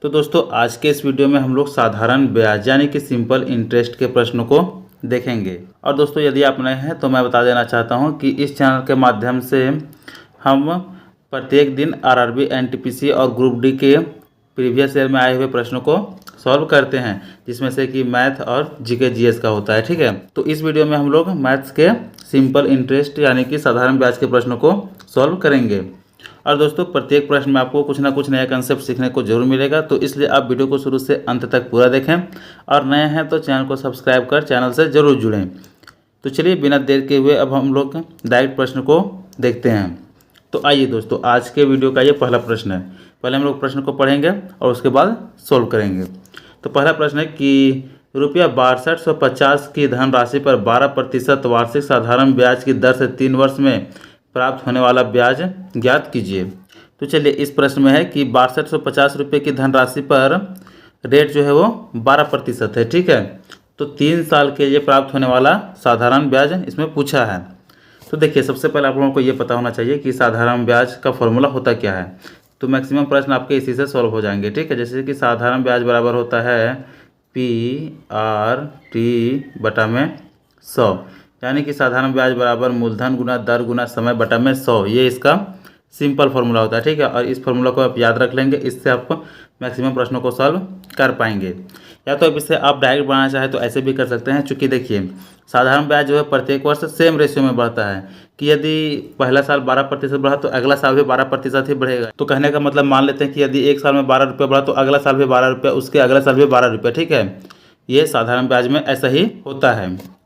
तो दोस्तों आज के इस वीडियो में हम लोग साधारण ब्याज यानी कि सिंपल इंटरेस्ट के प्रश्नों को देखेंगे। और दोस्तों यदि आप नए हैं तो मैं बता देना चाहता हूं कि इस चैनल के माध्यम से हम प्रत्येक दिन आरआरबी, एनटीपीसी और ग्रुप डी के प्रीवियस ईयर में आए हुए प्रश्नों को सॉल्व करते हैं, जिसमें से कि मैथ और जीके जीएस का होता है। ठीक है, तो इस वीडियो में हम लोग मैथ्स के सिंपल इंटरेस्ट यानी कि साधारण ब्याज के प्रश्नों को सॉल्व करेंगे। और दोस्तों प्रत्येक प्रश्न में आपको कुछ ना कुछ नया कंसेप्ट सीखने को जरूर मिलेगा, तो इसलिए आप वीडियो को शुरू से अंत तक पूरा देखें और नए हैं तो चैनल को सब्सक्राइब कर चैनल से जरूर जुड़ें। तो चलिए बिना देर के हुए अब हम लोग डायरेक्ट प्रश्न को देखते हैं। तो आइए दोस्तों आज के वीडियो का ये पहला प्रश्न है। पहले हम लोग प्रश्न को पढ़ेंगे और उसके बाद सोल्व करेंगे। तो पहला प्रश्न है कि ₹6250 की धनराशि पर 12% वार्षिक साधारण ब्याज की दर से 3 वर्ष में प्राप्त होने वाला ब्याज ज्ञात कीजिए। तो चलिए इस प्रश्न में है कि 6250 रुपये की धनराशि पर रेट जो है वो 12% है। ठीक है, तो 3 साल के लिए प्राप्त होने वाला साधारण ब्याज इसमें पूछा है। तो देखिए सबसे पहले आप लोगों को ये पता होना चाहिए कि साधारण ब्याज का फॉर्मूला होता क्या है। तो मैक्सिमम प्रश्न आपके इसी से सॉल्व हो जाएंगे। ठीक है, जैसे कि साधारण ब्याज बराबर होता है PRT/100, यानी कि साधारण ब्याज बराबर मूलधन गुना दर गुना समय बटा में 100। ये इसका सिंपल फार्मूला होता है। ठीक है, और इस फार्मूला को आप याद रख लेंगे, इससे आप मैक्सिमम प्रश्नों को सॉल्व कर पाएंगे। या तो अब इसे आप डायरेक्ट बनाना चाहें तो ऐसे भी कर सकते हैं, चूँकि देखिए साधारण ब्याज जो है प्रत्येक वर्ष सेम रेशियो में बढ़ता है कि यदि पहला साल 12% बढ़ा तो अगला साल भी 12% ही बढ़ेगा। तो कहने का मतलब मान लेते हैं कि यदि एक साल में 12 रुपये बढ़ा तो अगला साल भी 12 रुपये, उसके अगला साल भी 12 रुपये। ठीक है, ये साधारण ब्याज में ऐसा ही होता है।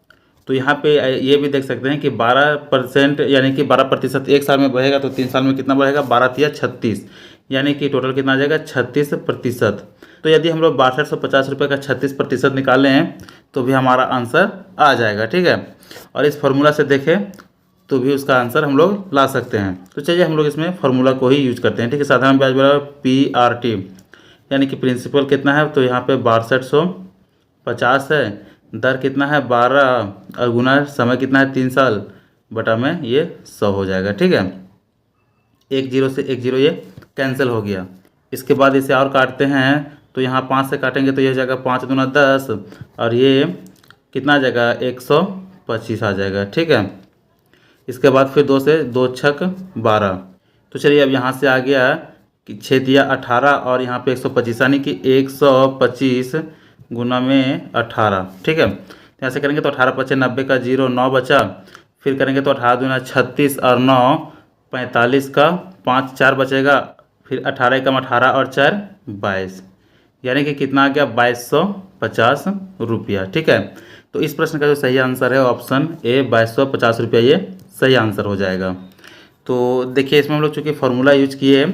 तो यहाँ पे ये भी देख सकते हैं कि 12% यानी कि 12% एक साल में बढ़ेगा तो 3 साल में कितना बढ़ेगा, 12 या 36, यानी कि टोटल कितना आ जाएगा 36%। तो यदि हम लोग 6250 रुपये का 36% निकालें हैं तो भी हमारा आंसर आ जाएगा। ठीक है, और इस फार्मूला से देखें तो भी उसका आंसर हम लोग ला सकते हैं। तो चलिए हम लोग इसमें फार्मूला को ही यूज करते हैं। ठीक है, साधारण ब्याज बराबर PRT यानी कि प्रिंसिपल कितना है, तो यहाँ पे 6250 है, दर कितना है 12 और गुना समय कितना है 3 साल बटा में ये 100 हो जाएगा। ठीक है, 1 0 से 1 0 ये कैंसिल हो गया। इसके बाद इसे और काटते हैं तो यहाँ 5 से काटेंगे तो यह जाएगा 5 दूना 10 और ये कितना आ जाएगा 125 आ जाएगा। ठीक है, इसके बाद फिर 2 से 2 छक 12। तो चलिए अब यहाँ से आ गया कि 6 दिया 18 और यहाँ पे 125 यानी कि 125 गुना में 18। ठीक है, तो ऐसे करेंगे तो 18 × 5 = 90 का 0 9 बचा, फिर करेंगे तो 18 दूना 36 और 9 45 का 5 4 बचेगा, फिर 18 × 18 और 4 22, यानी कि कितना आ गया 2250 रुपया। ठीक है, तो इस प्रश्न का जो सही आंसर है ऑप्शन ए 2250 रुपया, ये सही आंसर हो जाएगा। तो देखिए इसमें हम लोग चूँकि फार्मूला यूज किए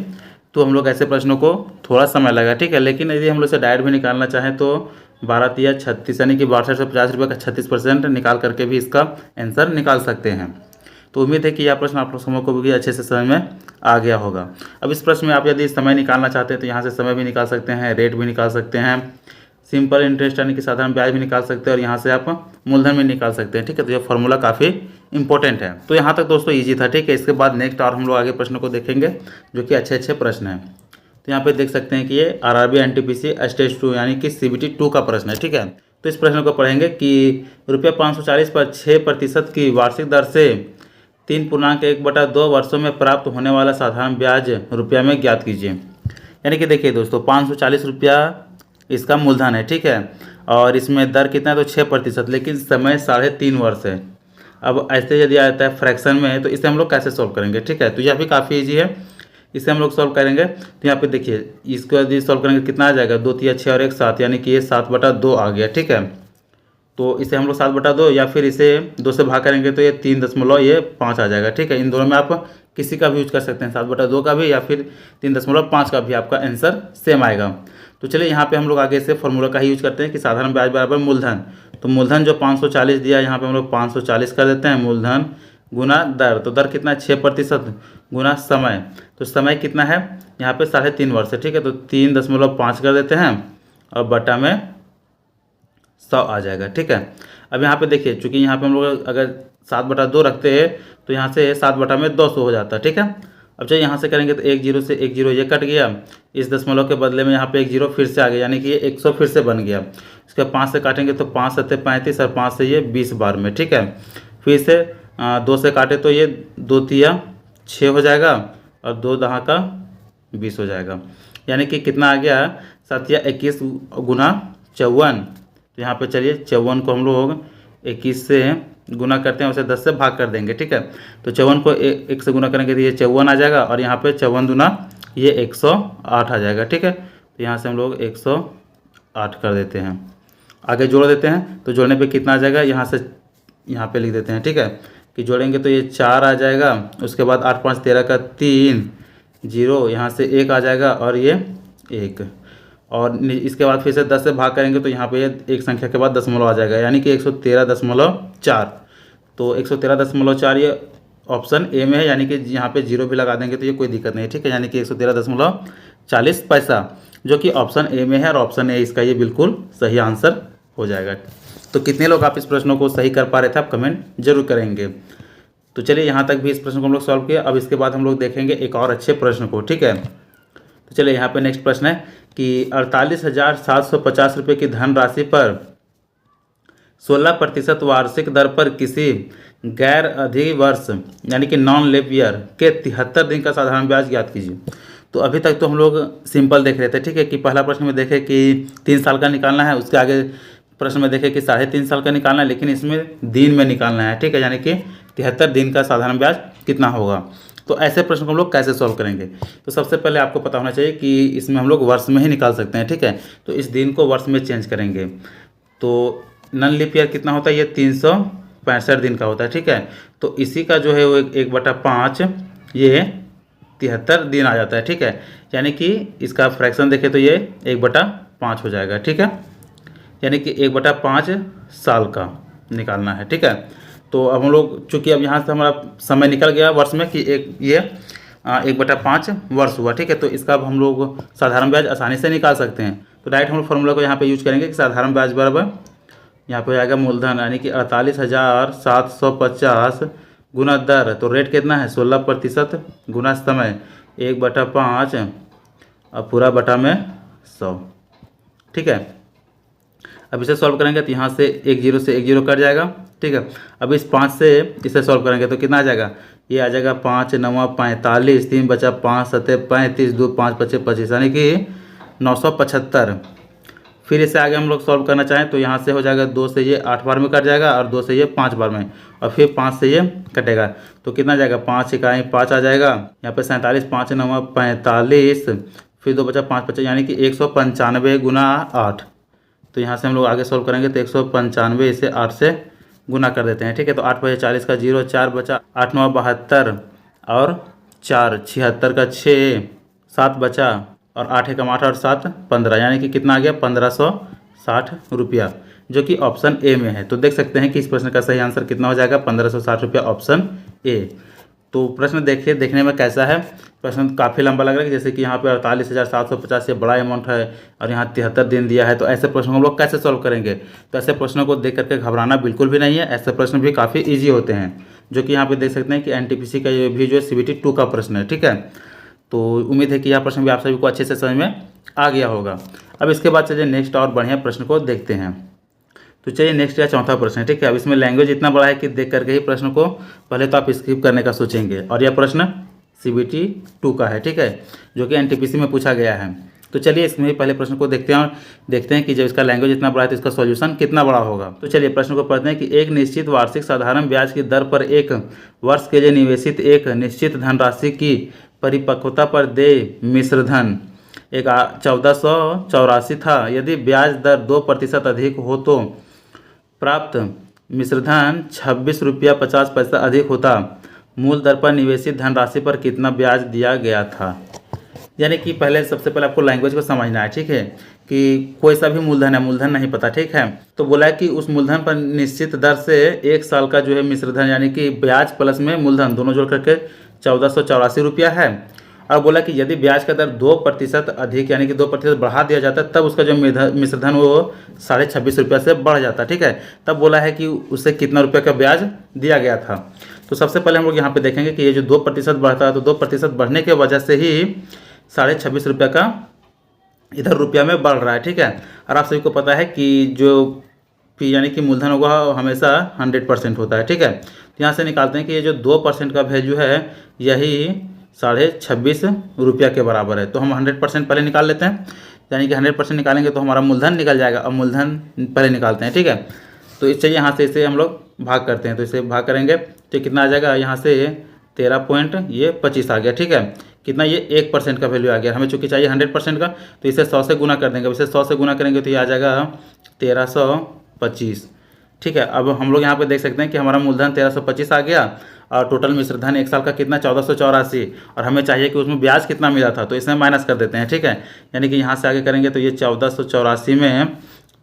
तो हम लोग ऐसे प्रश्नों को थोड़ा समय लगा। ठीक है, लेकिन यदि हम लोग इसे डायरेक्ट भी निकालना चाहें तो 12 या 36 यानी कि 6250 रुपये का 36% निकाल करके भी इसका आंसर निकाल सकते हैं। तो उम्मीद है कि यह प्रश्न आप लोग को भी अच्छे से समझ में आ गया होगा। अब इस प्रश्न में आप यदि समय निकालना चाहते हैं तो यहाँ से समय भी निकाल सकते हैं, रेट भी निकाल सकते हैं, सिंपल इंटरेस्ट यानी कि साधारण ब्याज भी निकाल सकते हैं और यहाँ से आप मूलधन भी निकाल सकते हैं। ठीक है, तो यह फॉर्मूला काफ़ी इंपॉर्टेंट है। तो यहाँ तक दोस्तों इजी था। ठीक है, इसके बाद नेक्स्ट और हम लोग आगे प्रश्न को देखेंगे जो कि अच्छे अच्छे प्रश्न हैं। तो यहाँ पे देख सकते हैं कि ये आरआरबी एनटीपीसी स्टेज 2 यानी कि CBT 2 का प्रश्न है। ठीक है, तो इस प्रश्न को पढ़ेंगे कि ₹540 पर 6% की वार्षिक दर से 3.1/2 वर्षों में प्राप्त होने वाला साधारण ब्याज रुपया में ज्ञात कीजिए। यानी कि देखिए दोस्तों 540 रुपया इसका मूलधन है। ठीक है, और इसमें दर कितना है तो 6%, लेकिन समय 3.5 वर्ष है। अब ऐसे यदि आता है फ्रैक्शन में तो इसे हम लोग कैसे सॉल्व करेंगे। ठीक है, तो यह भी काफ़ी ईजी है, इसे हम लोग सॉल्व करेंगे। तो यहाँ पे देखिए इसको यदि सॉल्व करेंगे कितना आ जाएगा 2 3 6 और 1 7, यानी कि ये 7/2 आ गया। ठीक है, तो इसे हम लोग 7/2 या फिर इसे 2 से भाग करेंगे तो ये 3.5 आ जाएगा। ठीक है, इन दोनों में आप किसी का भी यूज कर सकते हैं, 7/2 का भी या फिर 3.5 का भी, आपका आंसर सेम आएगा। तो चलिए यहाँ पे हम लोग आगे से फॉर्मूला का ही यूज करते हैं कि साधारण ब्याज बराबर मूलधन। तो मूलधन जो 540 दिया यहाँ पे हम लोग 540 कर देते हैं, मूलधन गुना दर, तो दर कितना है 6% गुना समय, तो समय कितना है यहाँ पे 3.5 वर्ष है। ठीक है, तो 3.5 कर देते हैं और बटा में 100 आ जाएगा। ठीक है, अब यहाँ पे देखिए चूँकि यहाँ पे हम लोग अगर 7/2 रखते हैं तो यहाँ से 7/200 हो जाता है। ठीक है, अब चलिए यहाँ से करेंगे तो 1 जीरो से 1 जीरो ये कट गया, इस दशमलव के बदले में यहाँ पे 1 जीरो फिर से आ गया, यानी कि ये 100 फिर से बन गया। इसके 5 से काटेंगे तो 5 सत्ते 35 और 5 से ये 20 बार में, ठीक है। फिर से 2 से काटे तो ये 2 तिया 6 हो जाएगा और 2 दहा का 20 हो जाएगा, यानी कि कितना आ गया 7 या 21 गुना 54। तो यहाँ पे चलिए 54 को हम लोग 21 से गुना करते हैं, उसे 10 से भाग कर देंगे, ठीक है। तो 54 को 1 से गुना करेंगे तो ये 54 आ जाएगा और यहाँ पे 54 दूना ये 108 आ जाएगा, ठीक है। तो यहाँ से हम लोग 108 कर देते हैं, आगे जोड़ देते हैं। तो जोड़ने पे कितना आ जाएगा, यहाँ से यहाँ पे लिख देते हैं, ठीक है, कि जोड़ेंगे तो ये 4 आ जाएगा। उसके बाद 8 5 13 का 3 जीरो, यहाँ से 1 आ जाएगा और ये 1, और इसके बाद फिर से 10 से भाग करेंगे तो यहाँ पे ये एक संख्या के बाद दशमलव आ जाएगा, यानी कि 113.4। तो 113.4 ये ऑप्शन ए में है, यानी कि यहाँ पे जीरो भी लगा देंगे तो ये कोई दिक्कत नहीं है, ठीक है। यानी कि 113.40 पैसा जो कि ऑप्शन ए में है, और ऑप्शन ए इसका ये बिल्कुल सही आंसर हो जाएगा। तो कितने लोग आप इस प्रश्नों को सही कर पा रहे थे, आप कमेंट जरूर करेंगे। तो चलिए यहाँ तक भी इस प्रश्न को हम लोग सॉल्व किया। अब इसके बाद हम लोग देखेंगे एक और अच्छे प्रश्न को, ठीक है। तो चलिए यहाँ पे नेक्स्ट प्रश्न है कि 48,750 रुपये की धनराशि पर 16% वार्षिक दर पर किसी गैर अधिवर्ष यानी कि नॉन लीप ईयर के 73 दिन का साधारण ब्याज ज्ञात कीजिए। तो अभी तक तो हम लोग सिंपल देख रहे थे, ठीक है, कि पहला प्रश्न में देखे कि 3 साल का निकालना है, उसके आगे प्रश्न में देखे कि 3.5 साल का निकालना है, लेकिन इसमें दिन में निकालना है, ठीक है, यानी कि 73 दिन का साधारण ब्याज कितना होगा। तो ऐसे प्रश्न को हम लोग कैसे सॉल्व करेंगे। तो सबसे पहले आपको पता होना चाहिए कि इसमें हम लोग वर्ष में ही निकाल सकते हैं, ठीक है। तो इस दिन को वर्ष में चेंज करेंगे। तो नॉन लीप ईयर कितना होता है, ये 365 दिन का होता है, ठीक है। तो इसी का जो है वो 1/5 ये 73 दिन आ जाता है, ठीक है। यानी कि इसका फ्रैक्शन देखें तो ये 1/5 हो जाएगा, ठीक है, यानी कि 1/5 साल का निकालना है, ठीक है। तो अब हम लोग चूँकि अब यहाँ से हमारा समय निकल गया वर्ष में कि ये 1/5 वर्ष हुआ, ठीक है। तो इसका अब हम लोग साधारण ब्याज आसानी से निकाल सकते हैं। तो डायरेक्ट हम लोग फॉर्मूला को यहाँ पे यूज करेंगे कि साधारण ब्याज बराबर यहाँ पे हो जाएगा मूलधन यानी कि 48,750 गुना दर, तो रेट कितना है 16% गुना समय 1/5 और पूरा बटा में 100, ठीक है। अब इसे सॉल्व करेंगे तो यहाँ से 1 जीरो से 1 जीरो कट जाएगा, ठीक है। अब इस 5 से इसे सॉल्व करेंगे तो कितना आ जाएगा, ये आ जाएगा 5 9 45, 3 बचा 5 7 35, 2 5 5 25 यानी कि 975। फिर इसे आगे हम लोग सॉल्व करना चाहें तो यहाँ से हो जाएगा 2 से ये 8 बार में कट जाएगा और 2 से ये 5 बार में, और फिर 5 से ये कटेगा तो कितना जाएगा 5 इकाई 5 आ जाएगा। यहाँ पे 47, 5 9 45, फिर 2 बचा 5 25 यानी कि 195 गुना 8। तो यहाँ से हम लोग आगे सॉल्व करेंगे तो 195 इसे 8 से गुना कर देते हैं, ठीक है। तो 8 बजे 40 का 0, 4 बचा 8 9 72 और 4 76 का 6, 7 बचा और 8 1 8 और 7 15 यानी कि कितना आ गया 1560 रुपया, जो कि ऑप्शन ए में है। तो देख सकते हैं कि इस प्रश्न का सही आंसर कितना हो जाएगा 1560 रुपया, ऑप्शन ए। तो प्रश्न देखिए देखने में कैसा है, प्रश्न काफ़ी लंबा लग रहा है, जैसे कि यहाँ पे 48,750 से बड़ा अमाउंट है और यहाँ 73 दिन दिया है। तो ऐसे प्रश्नों को हम लोग कैसे सॉल्व करेंगे। तो ऐसे प्रश्नों को देख करके घबराना बिल्कुल भी नहीं है, ऐसे प्रश्न भी काफ़ी ईजी होते हैं, जो कि यहाँ पे देख सकते हैं कि NTPC का ये भी जो है CBT 2 का प्रश्न है, ठीक है। तो उम्मीद है कि यह प्रश्न भी आप सभी को अच्छे से समझ में आ गया होगा। अब इसके बाद चलिए नेक्स्ट और बढ़िया प्रश्न को देखते हैं। तो चलिए नेक्स्ट या चौथा प्रश्न है, ठीक है। अब इसमें लैंग्वेज इतना बड़ा है कि देख करके ही प्रश्न को पहले तो आप स्किप करने का सोचेंगे, और यह प्रश्न CBT 2 का है, ठीक है, जो कि NTPC में पूछा गया है। तो चलिए इसमें पहले प्रश्न को देखते हैं और देखते हैं कि जब इसका लैंग्वेज इतना बड़ा है तो इसका सॉल्यूशन कितना बड़ा होगा। तो चलिए प्रश्न को पढ़ते हैं कि एक निश्चित वार्षिक साधारण ब्याज की दर पर एक वर्ष के लिए निवेशित एक निश्चित धनराशि की परिपक्वता पर देय मिश्रधन एक 1484 था। यदि ब्याज दर 2% अधिक हो तो प्राप्त मिश्रधन 26 रुपया 50 पैसा अधिक होता। मूल दर पर निवेशित धनराशि पर कितना ब्याज दिया गया था। यानी कि पहले सबसे पहले आपको लैंग्वेज को समझना है, ठीक है, कि कोई सा भी मूलधन है, मूलधन नहीं पता, ठीक है। तो बोला है कि उस मूलधन पर निश्चित दर से 1 साल का जो है मिश्रधन यानी कि ब्याज प्लस में मूलधन दोनों जोड़ करके 1484 रुपया है। और बोला कि यदि ब्याज का दर 2% अधिक यानी कि 2% बढ़ा दिया जाता है तब उसका जो मिश्रधन वो 26.5 रुपया से बढ़ जाता है, ठीक है। तब बोला है कि उसे कितना रुपये का ब्याज दिया गया था। तो सबसे पहले हम लोग यहाँ पे देखेंगे कि ये जो 2% बढ़ता है, तो 2% बढ़ने के वजह से ही 26.5 रुपये का इधर रुपया में बढ़ रहा है, ठीक है। और आप सभी को पता है कि जो फी यानी कि मूलधन होगा हमेशा 100% होता है, ठीक है। तो यहाँ से निकालते हैं कि ये जो 2% का वैल्यू है यही 26.5 रुपया के बराबर है। तो हम 100% पहले निकाल लेते हैं, यानी कि 100% निकालेंगे तो हमारा मूलधन निकल जाएगा। अब मूलधन पहले निकालते हैं, ठीक है। तो इससे यहाँ से इसे हम लोग भाग करते हैं, तो इसे भाग करेंगे तो कितना आ जाएगा, यहाँ से 13.25 आ गया, ठीक है। कितना, ये 1% का वैल्यू आ गया। हमें चूँकि चाहिए 100% का, तो इसे 100 से गुना कर देंगे। अब इसे 100 से गुना करेंगे तो ये आ जाएगा 1325, ठीक है। अब हम लोग यहाँ पे देख सकते हैं कि हमारा मूलधन 1325 आ गया और टोटल मिश्र धन 1 साल का कितना 1484, और हमें चाहिए कि उसमें ब्याज कितना मिला था, तो इसमें माइनस कर देते हैं, ठीक है। यानी कि यहाँ से आगे करेंगे तो ये 1484 में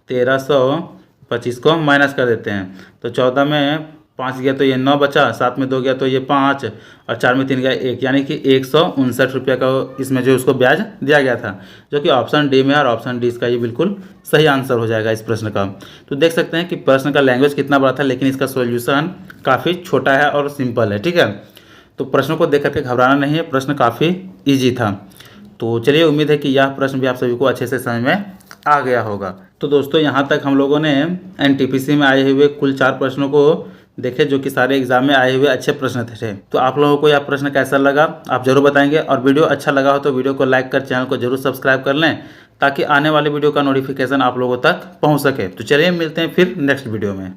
1325 को माइनस कर देते हैं। तो 14 में 5 गया तो ये 9 बचा, 7 में 2 गया तो ये 5, और 4 में 3 गया 1, यानी कि 159 रुपये का इसमें जो उसको ब्याज दिया गया था, जो कि ऑप्शन डी में, और ऑप्शन डी इसका ये बिल्कुल सही आंसर हो जाएगा इस प्रश्न का। तो देख सकते हैं कि प्रश्न का लैंग्वेज कितना बड़ा था, लेकिन इसका सॉल्यूशन काफ़ी छोटा है और सिंपल है, ठीक है। तो प्रश्नों को देख करके घबराना नहीं है, प्रश्न काफ़ी ईजी था। तो चलिए, उम्मीद है कि यह प्रश्न भी आप सभी को अच्छे से समझ में आ गया होगा। तो दोस्तों, यहाँ तक हम लोगों ने एनटीपीसी में आए हुए कुल 4 प्रश्नों को देखे, जो कि सारे एग्जाम में आए हुए अच्छे प्रश्न थे। तो आप लोगों को यह प्रश्न कैसा लगा आप जरूर बताएंगे, और वीडियो अच्छा लगा हो तो वीडियो को लाइक कर चैनल को जरूर सब्सक्राइब कर लें, ताकि आने वाले वीडियो का नोटिफिकेशन आप लोगों तक पहुँच सके। तो चलिए, मिलते हैं फिर नेक्स्ट वीडियो में।